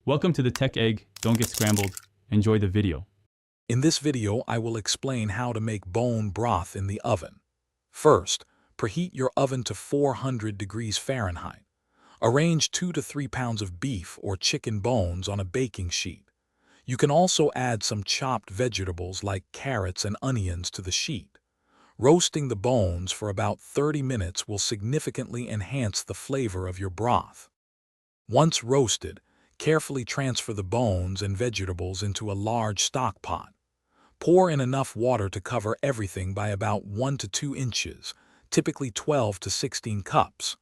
Welcome to the Tech Egg. Don't get scrambled. Enjoy the video. In this video, I will explain how to make bone broth in the oven. First, preheat your oven to 400 degrees Fahrenheit. Arrange 2 to 3 pounds of beef or chicken bones on a baking sheet. You can also add some chopped vegetables like carrots and onions to the sheet. Roasting the bones for about 30 minutes will significantly enhance the flavor of your broth. Once roasted, carefully transfer the bones and vegetables into a large stock pot. Pour in enough water to cover everything by about 1 to 2 inches, typically 12 to 16 cups.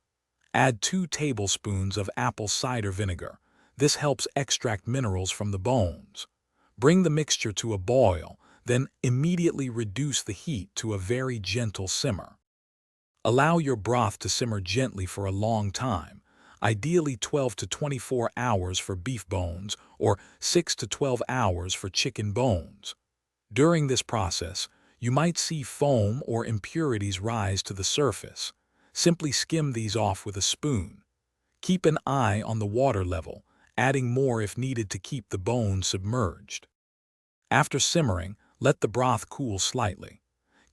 Add 2 tablespoons of apple cider vinegar. This helps extract minerals from the bones. Bring the mixture to a boil, then immediately reduce the heat to a very gentle simmer. Allow your broth to simmer gently for a long time, ideally 12 to 24 hours for beef bones or 6 to 12 hours for chicken bones. During this process, you might see foam or impurities rise to the surface. Simply skim these off with a spoon. Keep an eye on the water level, adding more if needed to keep the bones submerged. After simmering, let the broth cool slightly.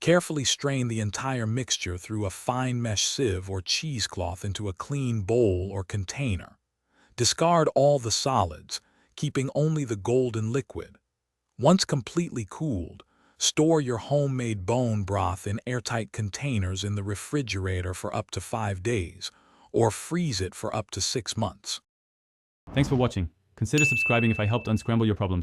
Carefully strain the entire mixture through a fine mesh sieve or cheesecloth into a clean bowl or container. Discard all the solids, keeping only the golden liquid. Once completely cooled, store your homemade bone broth in airtight containers in the refrigerator for up to 5 days, or freeze it for up to 6 months. Thanks for watching. Consider subscribing if I helped unscramble your problems.